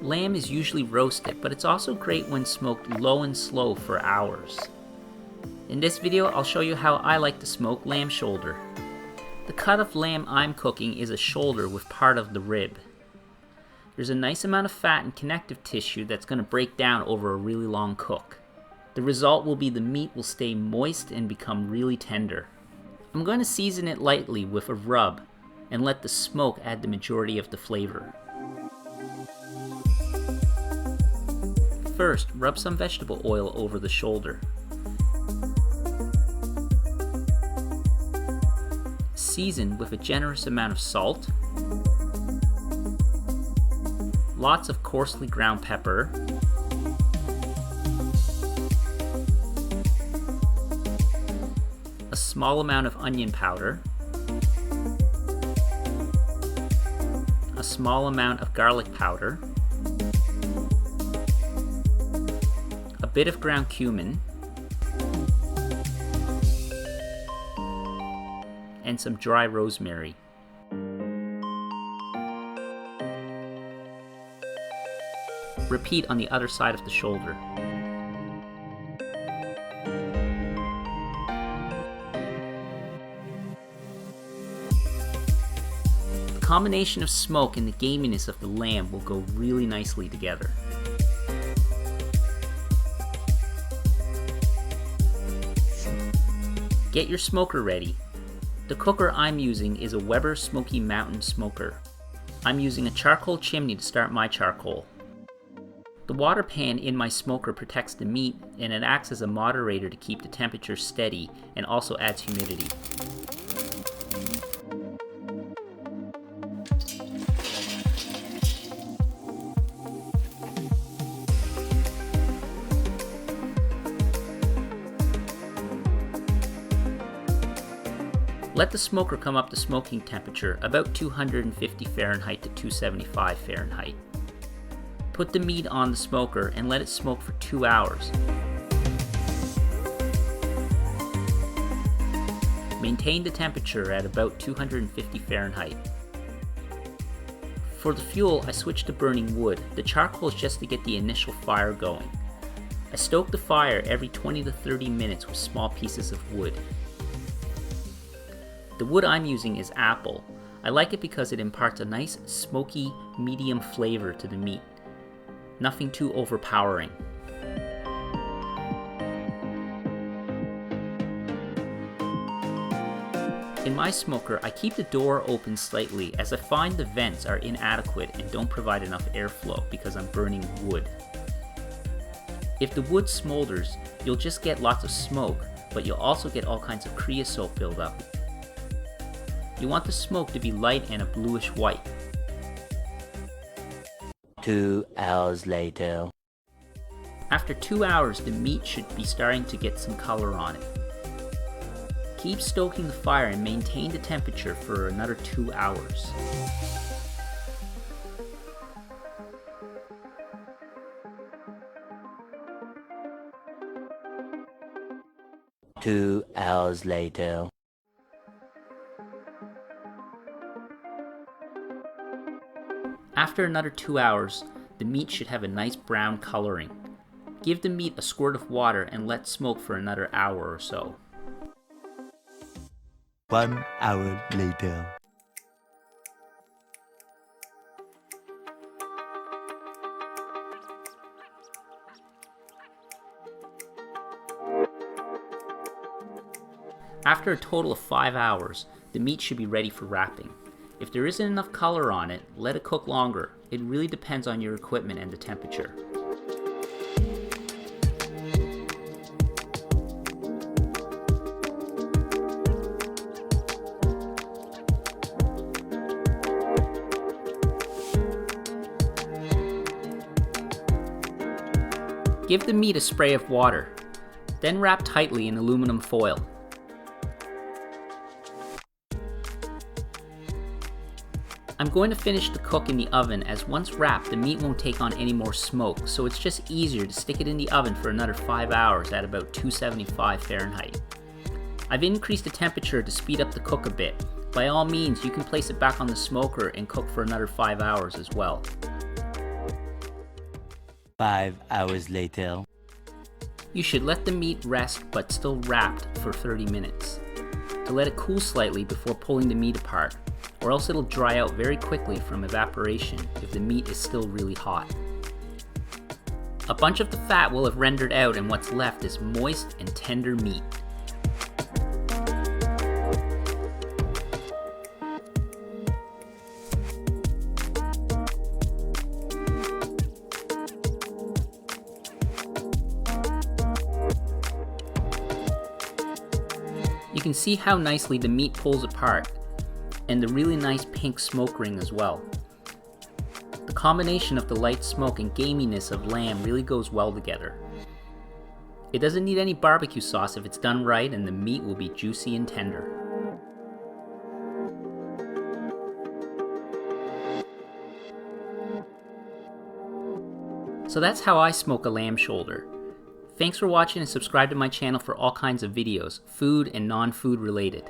Lamb is usually roasted, but it's also great when smoked low and slow for hours. In this video, I'll show you how I like to smoke lamb shoulder. The cut of lamb I'm cooking is a shoulder with part of the rib. There's a nice amount of fat and connective tissue that's going to break down over a really long cook. The result will be the meat will stay moist and become really tender. I'm going to season it lightly with a rub and let the smoke add the majority of the flavor. First, rub some vegetable oil over the shoulder. Season with a generous amount of salt, lots of coarsely ground pepper, a small amount of onion powder, a small amount of garlic powder, a bit of ground cumin, and some dry rosemary. Repeat on the other side of the shoulder. The combination of smoke and the gameyness of the lamb will go really nicely together. Get your smoker ready. The cooker I'm using is a Weber Smoky Mountain smoker. I'm using a charcoal chimney to start my charcoal. The water pan in my smoker protects the meat and it acts as a moderator to keep the temperature steady and also adds humidity. Let the smoker come up to smoking temperature, about 250 Fahrenheit to 275 Fahrenheit. Put the meat on the smoker and let it smoke for 2 hours. Maintain the temperature at about 250 Fahrenheit. For the fuel, I switched to burning wood. The charcoal is just to get the initial fire going. I stoke the fire every 20 to 30 minutes with small pieces of wood. The wood I'm using is apple. I like it because it imparts a nice, smoky, medium flavor to the meat. Nothing too overpowering. In my smoker, I keep the door open slightly as I find the vents are inadequate and don't provide enough airflow because I'm burning wood. If the wood smolders, you'll just get lots of smoke, but you'll also get all kinds of creosote buildup. You want the smoke to be light and a bluish white. 2 hours later. After 2 hours, the meat should be starting to get some color on it. Keep stoking the fire and maintain the temperature for another 2 hours. Two hours later. After another 2 hours, the meat should have a nice brown coloring. Give the meat a squirt of water and let smoke for another hour or so. 1 hour later. After a total of 5 hours, the meat should be ready for wrapping. If there isn't enough color on it, let it cook longer. It really depends on your equipment and the temperature. Give the meat a spray of water, then wrap tightly in aluminum foil. I'm going to finish the cook in the oven as once wrapped the meat won't take on any more smoke, so it's just easier to stick it in the oven for another 5 hours at about 275 Fahrenheit. I've increased the temperature to speed up the cook a bit. By all means, you can place it back on the smoker and cook for another 5 hours as well. 5 hours later. You should let the meat rest but still wrapped for 30 minutes. To let it cool slightly before pulling the meat apart, or else it'll dry out very quickly from evaporation if the meat is still really hot. A bunch of the fat will have rendered out and what's left is moist and tender meat. You can see how nicely the meat pulls apart, and the really nice pink smoke ring as well. The combination of the light smoke and gameyness of lamb really goes well together. It doesn't need any barbecue sauce if it's done right, and the meat will be juicy and tender. So that's how I smoke a lamb shoulder. Thanks for watching and subscribe to my channel for all kinds of videos, food and non-food related.